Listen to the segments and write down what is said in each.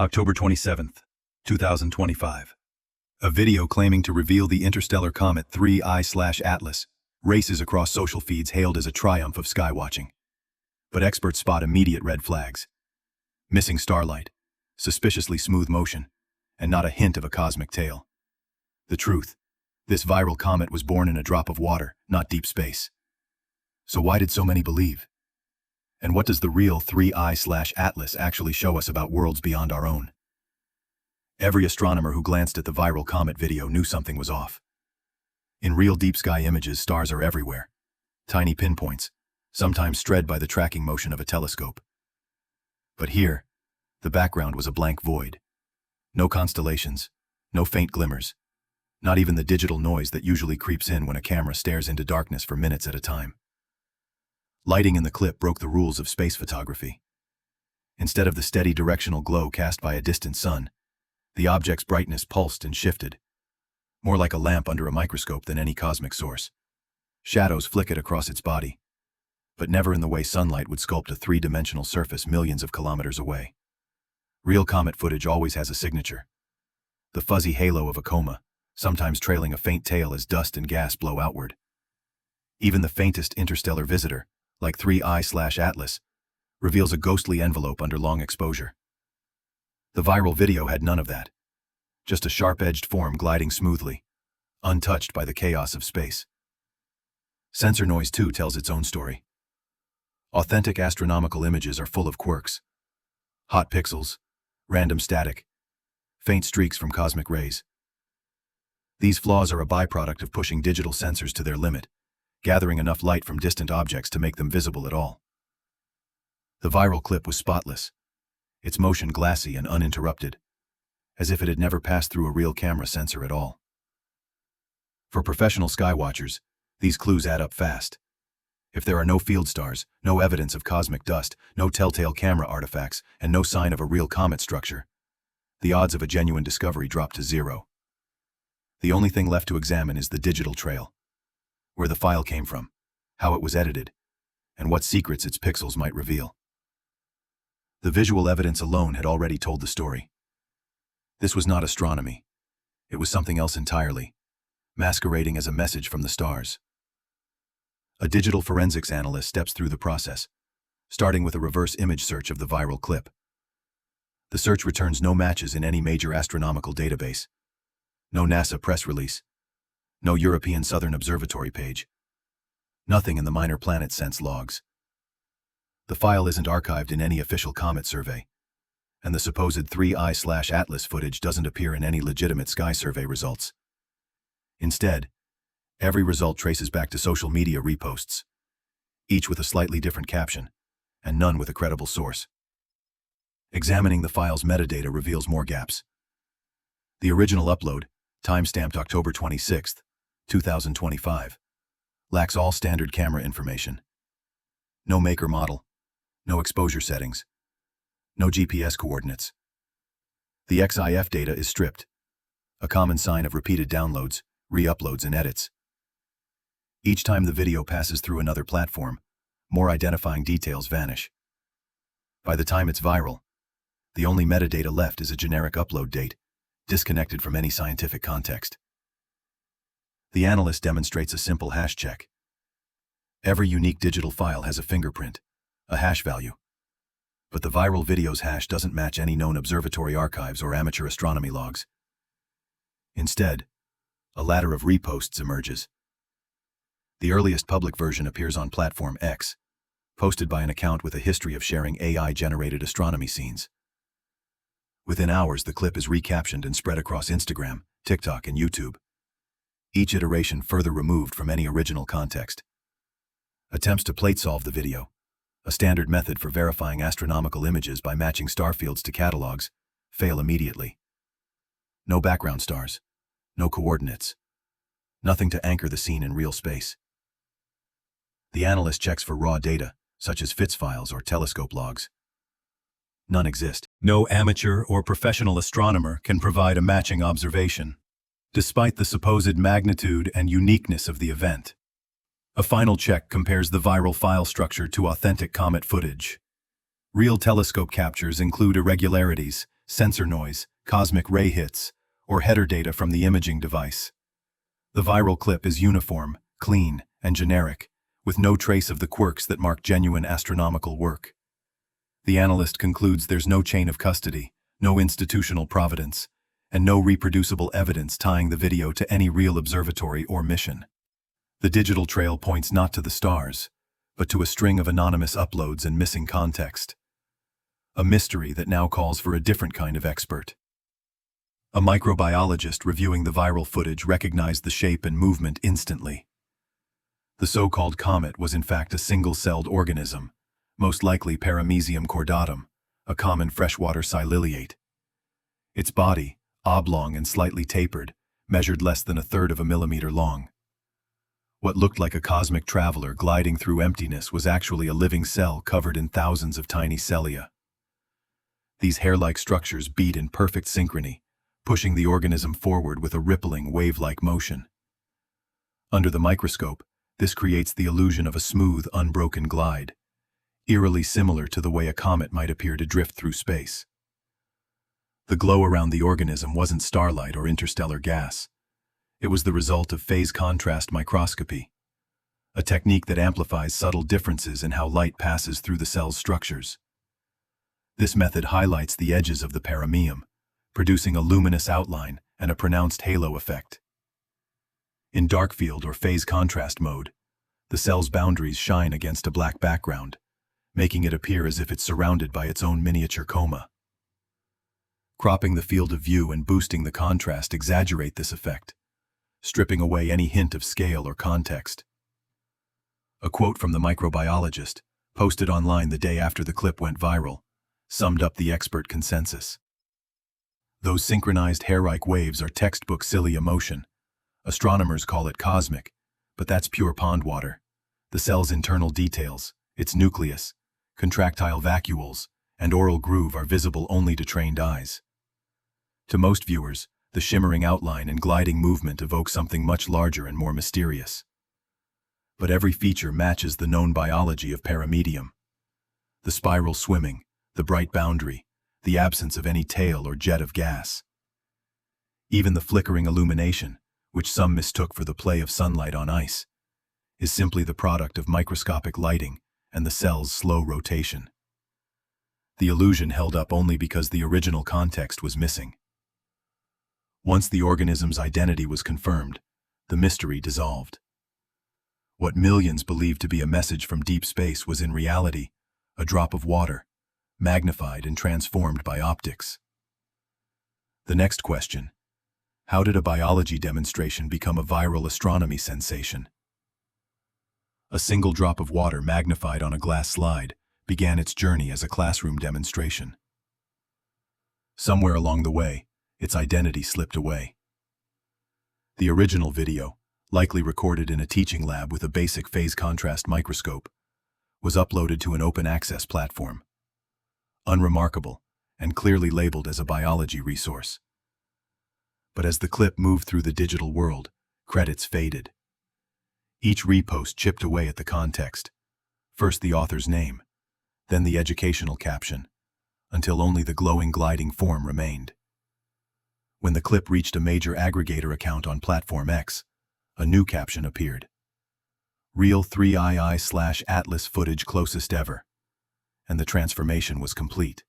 October 27th, 2025. A video claiming to reveal the interstellar comet 3I/Atlas races across social feeds hailed as a triumph of skywatching. But experts spot immediate red flags. Missing starlight, suspiciously smooth motion, and not a hint of a cosmic tail. The truth: this viral comet was born in a drop of water, not deep space. So why did so many believe? And what does the real 3I/Atlas actually show us about worlds beyond our own? Every astronomer who glanced at the viral comet video knew something was off. In real deep sky images, stars are everywhere. Tiny pinpoints, sometimes strayed by the tracking motion of a telescope. But here, the background was a blank void. No constellations, no faint glimmers, not even the digital noise that usually creeps in when a camera stares into darkness for minutes at a time. Lighting in the clip broke the rules of space photography. Instead of the steady directional glow cast by a distant sun, the object's brightness pulsed and shifted, more like a lamp under a microscope than any cosmic source. Shadows flickered across its body, but never in the way sunlight would sculpt a three-dimensional surface millions of kilometers away. Real comet footage always has a signature: the fuzzy halo of a coma, sometimes trailing a faint tail as dust and gas blow outward. Even the faintest interstellar visitor, like 3I/Atlas, reveals a ghostly envelope under long exposure. The viral video had none of that. Just a sharp-edged form gliding smoothly, untouched by the chaos of space. Sensor noise, too, tells its own story. Authentic astronomical images are full of quirks. Hot pixels, random static, faint streaks from cosmic rays. These flaws are a byproduct of pushing digital sensors to their limit, gathering enough light from distant objects to make them visible at all. The viral clip was spotless, its motion glassy and uninterrupted, as if it had never passed through a real camera sensor at all. For professional skywatchers, these clues add up fast. If there are no field stars, no evidence of cosmic dust, no telltale camera artifacts, and no sign of a real comet structure, the odds of a genuine discovery drop to zero. The only thing left to examine is the digital trail: where the file came from, how it was edited, and what secrets its pixels might reveal. The visual evidence alone had already told the story. This was not astronomy. It was something else entirely, masquerading as a message from the stars. A digital forensics analyst steps through the process, starting with a reverse image search of the viral clip. The search returns no matches in any major astronomical database. No NASA press release. No European Southern Observatory page. Nothing in the Minor Planet Sense logs. The file isn't archived in any official comet survey, and the supposed 3I/Atlas footage doesn't appear in any legitimate sky survey results. Instead, every result traces back to social media reposts, each with a slightly different caption, and none with a credible source. Examining the file's metadata reveals more gaps. The original upload, timestamped October 26th, 2025, lacks all standard camera information. No maker model, no exposure settings, no GPS coordinates. The XIF data is stripped, a common sign of repeated downloads, re-uploads, and edits. Each time the video passes through another platform, more identifying details vanish. By the time it's viral, the only metadata left is a generic upload date, disconnected from any scientific context. The analyst demonstrates a simple hash check. Every unique digital file has a fingerprint, a hash value. But the viral video's hash doesn't match any known observatory archives or amateur astronomy logs. Instead, a ladder of reposts emerges. The earliest public version appears on Platform X, posted by an account with a history of sharing AI-generated astronomy scenes. Within hours, the clip is recaptioned and spread across Instagram, TikTok, and YouTube, each iteration further removed from any original context. Attempts to plate-solve the video, a standard method for verifying astronomical images by matching star fields to catalogs, fail immediately. No background stars, no coordinates, nothing to anchor the scene in real space. The analyst checks for raw data, such as FITS files or telescope logs. None exist. No amateur or professional astronomer can provide a matching observation, despite the supposed magnitude and uniqueness of the event. A final check compares the viral file structure to authentic comet footage. Real telescope captures include irregularities, sensor noise, cosmic ray hits, or header data from the imaging device. The viral clip is uniform, clean, and generic, with no trace of the quirks that mark genuine astronomical work. The analyst concludes there's no chain of custody, no institutional providence, and no reproducible evidence tying the video to any real observatory or mission. The digital trail points not to the stars, but to a string of anonymous uploads and missing context. A mystery that now calls for a different kind of expert. A microbiologist reviewing the viral footage recognized the shape and movement instantly. The so-called comet was in fact a single-celled organism, most likely paramecium chordatum, a common freshwater sililiate. Its body, oblong and slightly tapered, measured less than 1/3 of a millimeter long. What looked like a cosmic traveler gliding through emptiness was actually a living cell covered in thousands of tiny cilia. These hair-like structures beat in perfect synchrony, pushing the organism forward with a rippling, wave-like motion. Under the microscope, this creates the illusion of a smooth, unbroken glide, eerily similar to the way a comet might appear to drift through space. The glow around the organism wasn't starlight or interstellar gas. It was the result of phase contrast microscopy, a technique that amplifies subtle differences in how light passes through the cell's structures. This method highlights the edges of the paramecium, producing a luminous outline and a pronounced halo effect. In dark field or phase contrast mode, the cell's boundaries shine against a black background, making it appear as if it's surrounded by its own miniature coma. Cropping the field of view and boosting the contrast exaggerate this effect, stripping away any hint of scale or context. A quote from the microbiologist, posted online the day after the clip went viral, summed up the expert consensus. Those synchronized hair-like waves are textbook cilia motion. Astronomers call it cosmic, but that's pure pond water. The cell's internal details, its nucleus, contractile vacuoles, and oral groove are visible only to trained eyes. To most viewers, the shimmering outline and gliding movement evoke something much larger and more mysterious. But every feature matches the known biology of paramecium. The spiral swimming, the bright boundary, the absence of any tail or jet of gas. Even the flickering illumination, which some mistook for the play of sunlight on ice, is simply the product of microscopic lighting and the cell's slow rotation. The illusion held up only because the original context was missing. Once the organism's identity was confirmed, the mystery dissolved. What millions believed to be a message from deep space was in reality a drop of water, magnified and transformed by optics. The next question: how did a biology demonstration become a viral astronomy sensation? A single drop of water magnified on a glass slide began its journey as a classroom demonstration. Somewhere along the way, its identity slipped away. The original video, likely recorded in a teaching lab with a basic phase contrast microscope, was uploaded to an open-access platform. Unremarkable, and clearly labeled as a biology resource. But as the clip moved through the digital world, credits faded. Each repost chipped away at the context. First the author's name, then the educational caption, until only the glowing gliding form remained. When the clip reached a major aggregator account on Platform X, a new caption appeared. Real 3II/Atlas footage closest ever. And the transformation was complete.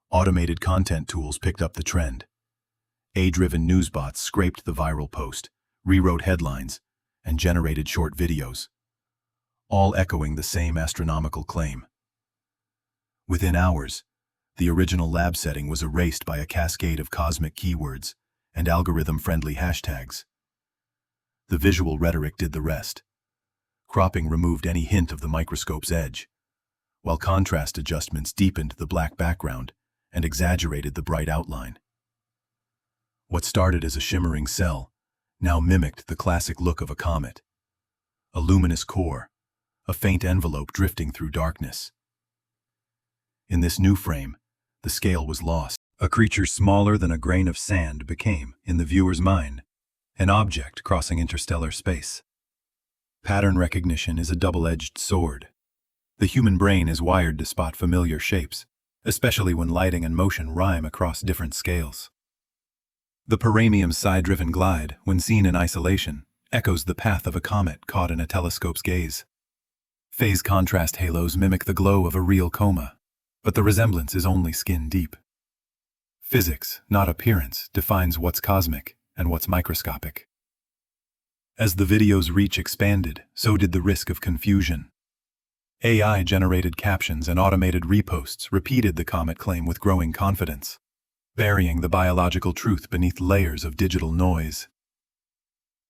Automated content tools picked up the trend. AI-driven newsbots scraped the viral post, rewrote headlines, and generated short videos, all echoing the same astronomical claim. Within hours, the original lab setting was erased by a cascade of cosmic keywords and algorithm-friendly hashtags. The visual rhetoric did the rest. Cropping removed any hint of the microscope's edge, while contrast adjustments deepened the black background and exaggerated the bright outline. What started as a shimmering cell now mimicked the classic look of a comet. A luminous core, a faint envelope drifting through darkness. In this new frame, the scale was lost. A creature smaller than a grain of sand became, in the viewer's mind, an object crossing interstellar space. Pattern recognition is a double-edged sword. The human brain is wired to spot familiar shapes, especially when lighting and motion rhyme across different scales. The paramecium's side-driven glide, when seen in isolation, echoes the path of a comet caught in a telescope's gaze. Phase contrast halos mimic the glow of a real coma, but the resemblance is only skin-deep. Physics, not appearance, defines what's cosmic and what's microscopic. As the video's reach expanded, so did the risk of confusion. AI-generated captions and automated reposts repeated the comet claim with growing confidence, burying the biological truth beneath layers of digital noise.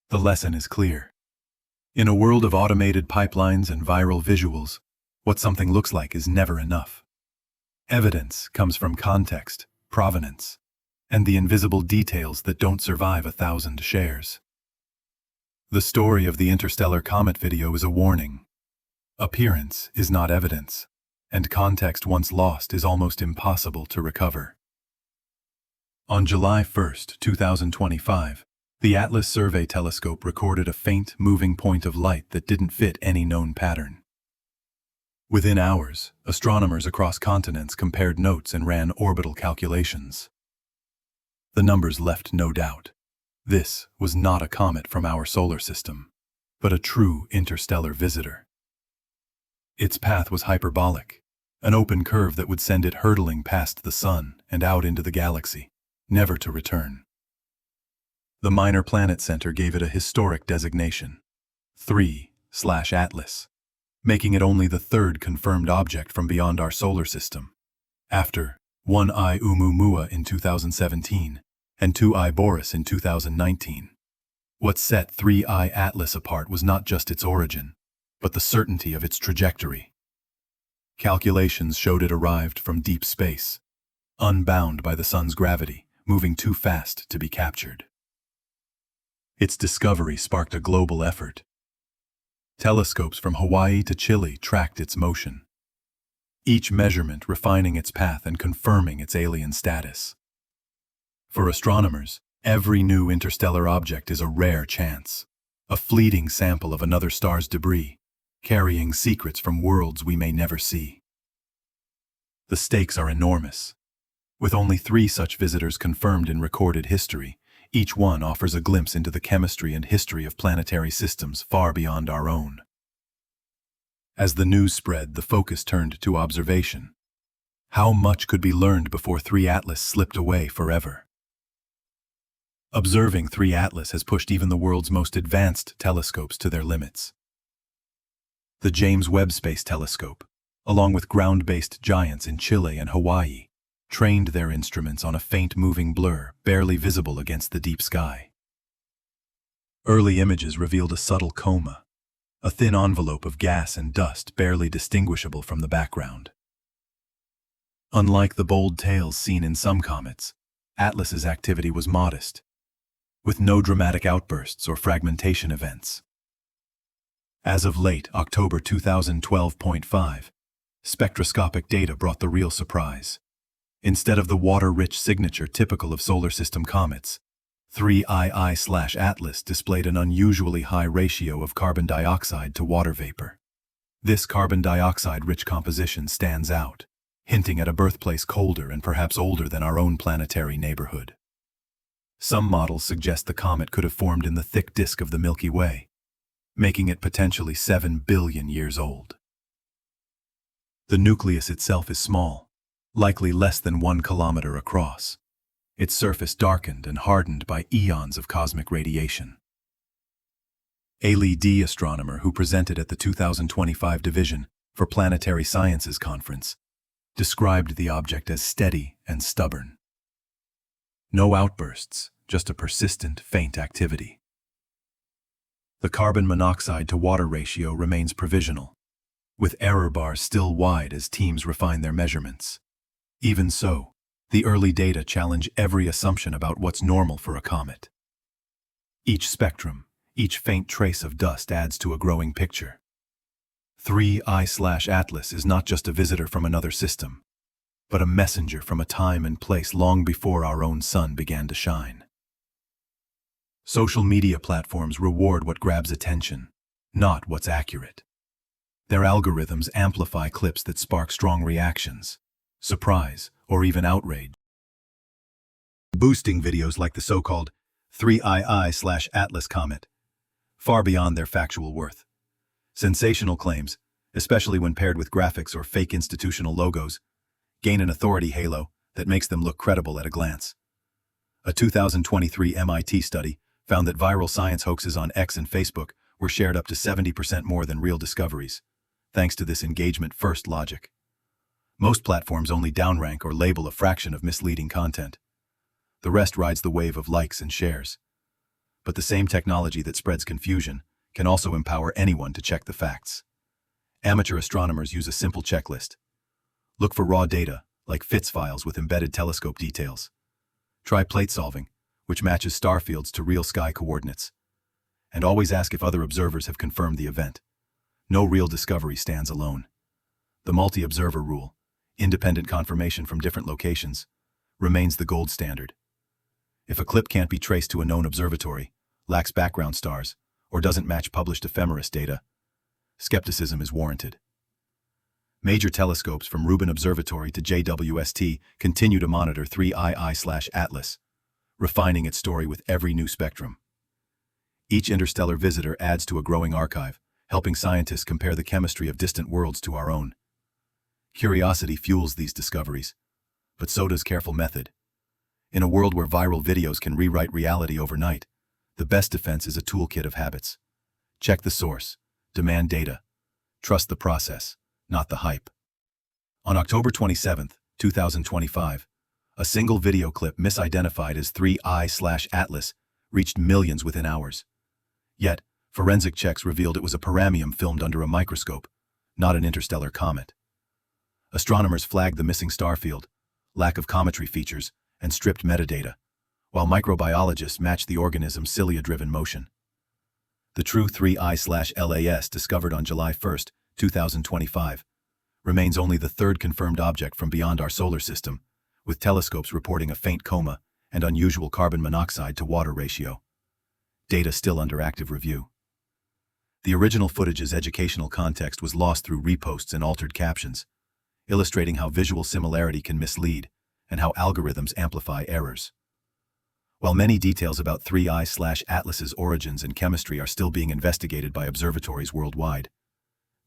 The lesson is clear. In a world of automated pipelines and viral visuals, what something looks like is never enough. Evidence comes from context, provenance, and the invisible details that don't survive 1,000 shares. The story of the interstellar comet video is a warning. Appearance is not evidence, and context once lost is almost impossible to recover. On July 1, 2025, the Atlas Survey telescope recorded a faint, moving point of light that didn't fit any known pattern. Within hours, astronomers across continents compared notes and ran orbital calculations. The numbers left no doubt. This was not a comet from our solar system, but a true interstellar visitor. Its path was hyperbolic, an open curve that would send it hurtling past the Sun and out into the galaxy, never to return. The Minor Planet Center gave it a historic designation, 3/Atlas, making it only the third confirmed object from beyond our solar system, after 1I Oumuamua in 2017 and 2I Boris in 2019. What set 3I Atlas apart was not just its origin, but the certainty of its trajectory. Calculations showed it arrived from deep space, unbound by the Sun's gravity, moving too fast to be captured. Its discovery sparked a global effort. Telescopes from Hawaii to Chile tracked its motion, each measurement refining its path and confirming its alien status. For astronomers, every new interstellar object is a rare chance, a fleeting sample of another star's debris, carrying secrets from worlds we may never see. The stakes are enormous. With only 3 such visitors confirmed in recorded history, each one offers a glimpse into the chemistry and history of planetary systems far beyond our own. As the news spread, the focus turned to observation. How much could be learned before 3 Atlas slipped away forever? Observing 3 Atlas has pushed even the world's most advanced telescopes to their limits. The James Webb Space Telescope, along with ground-based giants in Chile and Hawaii, trained their instruments on a faint moving blur barely visible against the deep sky. Early images revealed a subtle coma, a thin envelope of gas and dust barely distinguishable from the background. Unlike the bold tales seen in some comets, Atlas's activity was modest, with no dramatic outbursts or fragmentation events. As of late October 2012.5, spectroscopic data brought the real surprise. Instead of the water-rich signature typical of solar system comets, 3II/Atlas displayed an unusually high ratio of carbon dioxide to water vapor. This carbon dioxide-rich composition stands out, hinting at a birthplace colder and perhaps older than our own planetary neighborhood. Some models suggest the comet could have formed in the thick disk of the Milky Way, making it potentially 7 billion years old. The nucleus itself is small, likely less than 1 kilometer across, its surface darkened and hardened by eons of cosmic radiation. LED astronomer who presented at the 2025 Division for Planetary Sciences Conference described the object as steady and stubborn. No outbursts, just a persistent, faint activity. The carbon monoxide to water ratio remains provisional, with error bars still wide as teams refine their measurements. Even so, the early data challenge every assumption about what's normal for a comet. Each spectrum, each faint trace of dust adds to a growing picture. 3I/Atlas is not just a visitor from another system, but a messenger from a time and place long before our own sun began to shine. Social media platforms reward what grabs attention, not what's accurate. Their algorithms amplify clips that spark strong reactions, surprise, or even outrage. Boosting videos like the so-called 3II/Atlas Comet, far beyond their factual worth. Sensational claims, especially when paired with graphics or fake institutional logos, gain an authority halo that makes them look credible at a glance. A 2023 MIT study found that viral science hoaxes on X and Facebook were shared up to 70% more than real discoveries, thanks to this engagement-first logic. Most platforms only downrank or label a fraction of misleading content. The rest rides the wave of likes and shares. But the same technology that spreads confusion can also empower anyone to check the facts. Amateur astronomers use a simple checklist. Look for raw data, like FITS files with embedded telescope details. Try plate solving, which matches star fields to real sky coordinates. And always ask if other observers have confirmed the event. No real discovery stands alone. The multi-observer rule, independent confirmation from different locations, remains the gold standard. If a clip can't be traced to a known observatory, lacks background stars, or doesn't match published ephemeris data, skepticism is warranted. Major telescopes from Rubin Observatory to JWST continue to monitor 3II/Atlas, refining its story with every new spectrum. Each interstellar visitor adds to a growing archive, helping scientists compare the chemistry of distant worlds to our own. Curiosity fuels these discoveries, but so does careful method. In a world where viral videos can rewrite reality overnight, the best defense is a toolkit of habits. Check the source, demand data, trust the process, not the hype. On October 27, 2025, a single video clip misidentified as 3I/Atlas reached millions within hours. Yet, forensic checks revealed it was a paramecium filmed under a microscope, not an interstellar comet. Astronomers flagged the missing star field, lack of cometry features, and stripped metadata, while microbiologists matched the organism's cilia-driven motion. The true 3I/LAS, discovered on July 1, 2025, remains only the third confirmed object from beyond our solar system, with telescopes reporting a faint coma and unusual carbon monoxide to water ratio. Data still under active review. The original footage's educational context was lost through reposts and altered captions, illustrating how visual similarity can mislead and how algorithms amplify errors. While many details about 3I/Atlas's origins and chemistry are still being investigated by observatories worldwide,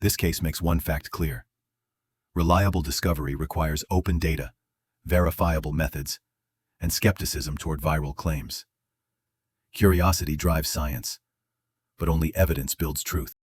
this case makes one fact clear. Reliable discovery requires open data, verifiable methods, and skepticism toward viral claims. Curiosity drives science, but only evidence builds truth.